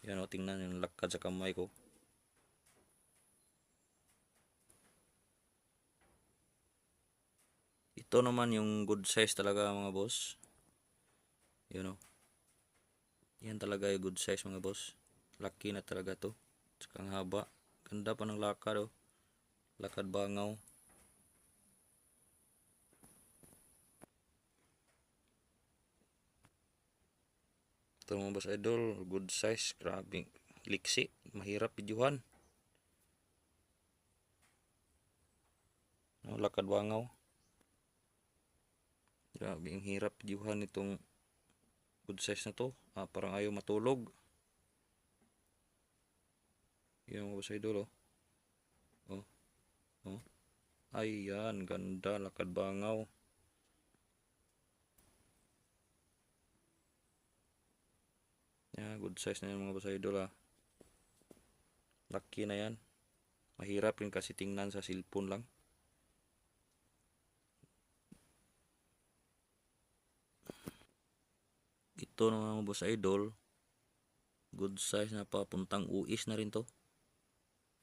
Yan o, tingnan yung lakad sa kamay ko. Ito naman yung good size talaga mga boss. Yan o. Yan talaga yung good size mga boss. Laki na talaga to. Tsaka ang haba. Ganda pa ng lakad o. Lakad bangaw. Ito mga boss idol. Good size. Grabe. Liksi. Mahirap videohan. Lakad bangaw. Grabe. Ang hirap videohan itong good size na to. Parang ayaw matulog. Yan mga boss idol o. Oh. Oh. Ayan. Ganda. Lakad bangaw. Yan. Good size na yan mga boss idol ha. Laki na yan. Mahirap rin kasi tingnan sa cellphone lang. Ito na mga boss idol. Good size na papuntang uis na rin to.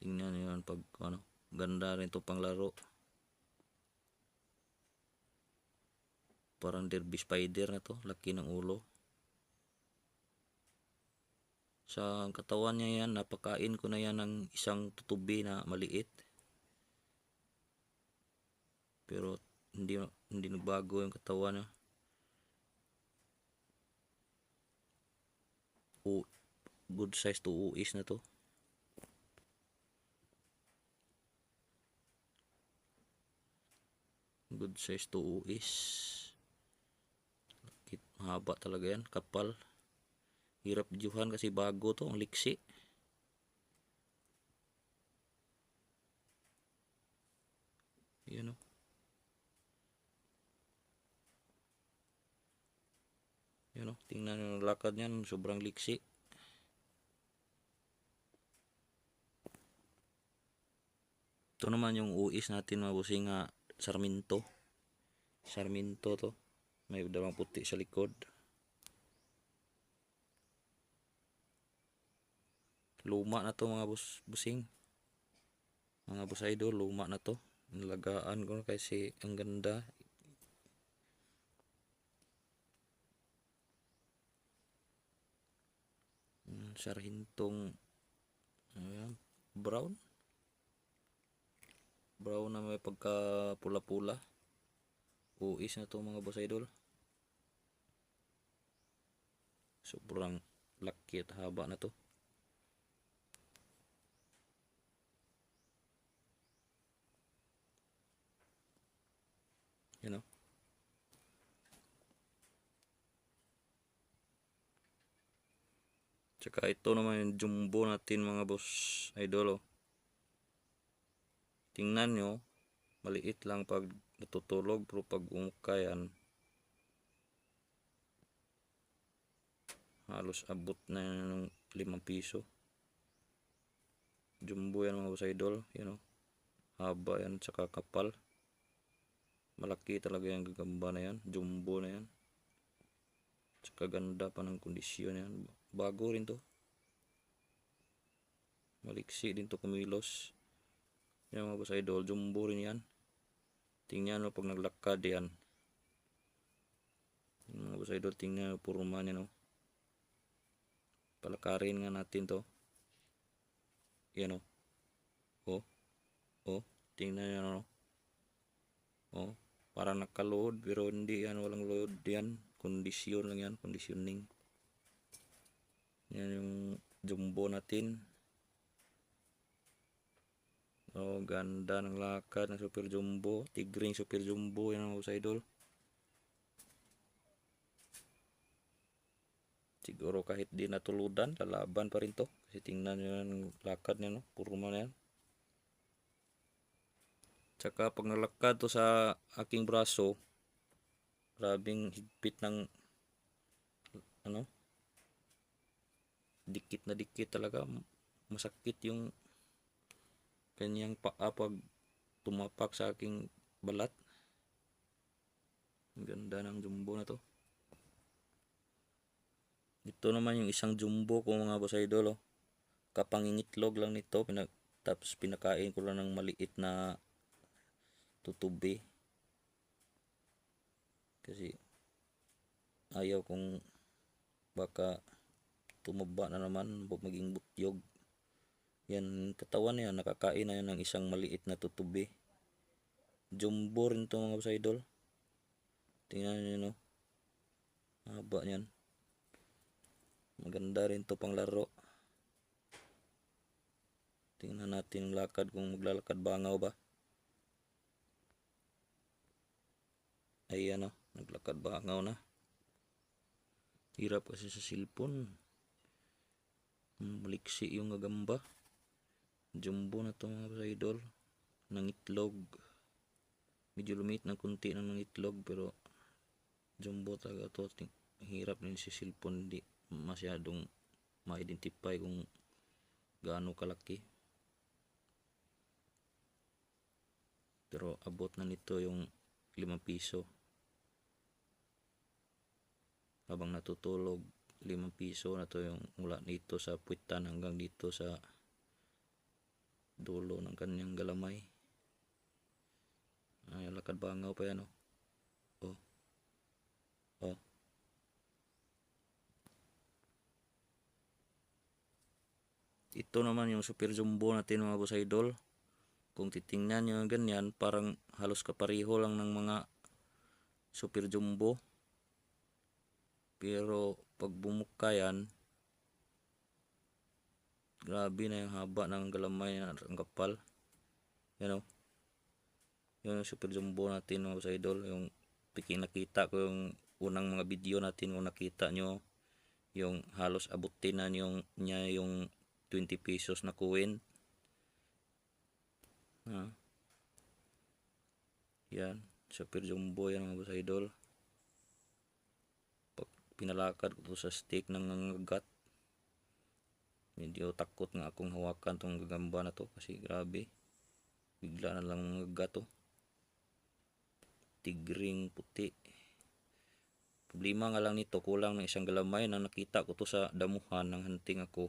Tingnan nyo yan pag ano. Ganda rin to pang laro. Parang derby spider na to. Laki ng ulo. Sa katawan niya yan. Napakain ko na yan ng isang tutubi na maliit. Pero hindi nagbago yung katawan niya. Good size to uis na to. Good size to uis. Mahaba talaga yan. Kapal. Hirap juhan kasi bago to. Ang liksi. Yan o. Yan o. Tingnan yung lakad niyan. Sobrang liksi. Ito naman yung uis natin mga busing nga Sarmiento. Sarmiento to. May dalawang puti sa likod. Luma na to mga busing. Mga boss idol, luma na to. Nilagaan ko kasi ang ganda. Sarhintong ayan, brown. Brown na may pagka pula-pula. Uis na to mga boss idol. Sobrang laki at haba na to. You know. Tsaka ito naman yung jumbo natin mga boss idol. Oh. Tingnan nyo, maliit lang pag natutulog pero pag umuka yan, halos abot na ng 5 piso. Jumbo yan mga boss idol. You know. Haba yan tsaka kapal. Malaki talaga yung gagamba na yan. Jumbo na yan. Tsaka ganda pa ng kondisyon yan. Bago rin to. Maliksi din to kumilos. Yan mga boss idol. Jumbo rin yan. Tingnan mo pag naglakad yan. Mga boss idol. Tingnan mo purma niya no. Palakarin nga natin to. Yan o. Oh. Oh. Tingnan nyo no. Oh. Parang nakaload pero hindi yan. Walang load yan. Kondisyon lang yan. Conditioning. Yan yung jumbo natin. Oh, ganda ng lakad ng super jumbo. Tigring super jumbo. Yan ang mga idol. Siguro kahit di natuludan, lalaban pa rin to. Kasi tingnan nyo yung lakad niya, no? Purma na yan. Tsaka pag nalakad to sa aking braso, grabing higpit ng ano, dikit na dikit talaga. Masakit yung kanyang paa pag tumapak sa aking balat. Ang ganda ng jumbo na to. Ito naman yung isang jumbo ko mga boss idol. Oh. Kapangingitlog lang nito. Tapos pinakain ko lang ng maliit na tutubi. Kasi ayaw kong baka tumaba na naman, maging butyog. Yan, katawan niya, nakakain na yan ng isang maliit na tutubi. Jumbo rin ito mga boss idol. Tingnan nyo, no? Haba niyan. Maganda rin to pang laro. Tingnan natin yung lakad, kung maglalakad bangaw ba. Ayan, naglakad bangaw na. Hirap kasi sa cellphone. Maliksi yung gagamba. Jumbo na to mga boss idol. Ng itlog. Medyo lumit ng kunti ng itlog, pero jumbo talaga to. Hirap din si cellphone, hindi masyadong ma-identify kung gaano kalaki. Pero abot na nito yung 5 piso. Habang natutulog, 5 piso na to yung mula dito sa puwitan hanggang dito sa dulo ng kanyang galamay. Ay, lakad bangaw pa yan, oh. Oh. Oh. Ito naman yung super jumbo natin mga boss idol. Kung titingnan nyo ganyan, parang halos kapareho lang ng mga super jumbo. Pero pag bumuka yan, grabe na yung haba ng galamay na ang kapal. Yan, oh. Yung super jumbo natin mga boss idol. Yung nakita ko yung unang mga video natin, kung nakita nyo yung halos abutin na niya yung 20 pesos na coin. Yan, super jumbo yan mga boss idol. Pag pinalakad ko sa stick ng nangagat, medyo takot nga akong hawakan tong gagamba na to, kasi grabe, bigla na lang nangagat, oh. Tigring puti. Problema nga lang nito, kulang ng isang galamay. Nang nakita ko to sa damuhan ng hunting ako,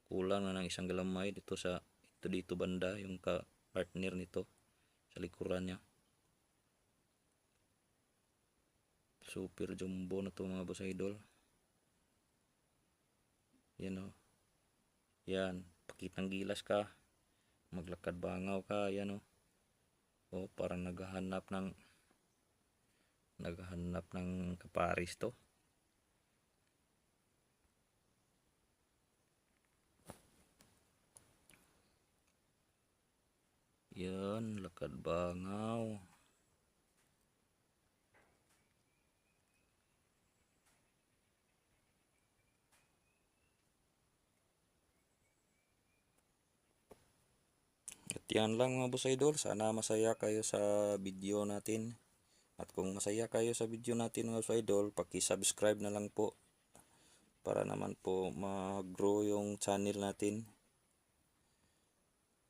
kulang na ng isang galamay dito sa dito banda, yung ka-partner nito sa likuran niya. Super jumbo na to mga boss idol. Yan, oh. Yan, pakitang gilas ka, maglakad bangaw ka, yan, oh. Oh, parang naghahanap ng kaparis to. Yan, lakad bangaw. At yan lang mga boss idol, sana masaya kayo sa video natin. At kung masaya kayo sa video natin mga boss idol, paki-subscribe na lang po para naman po mag-grow yung channel natin.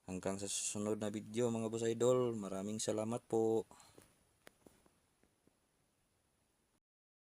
Hanggang sa susunod na video mga boss idol, maraming salamat po.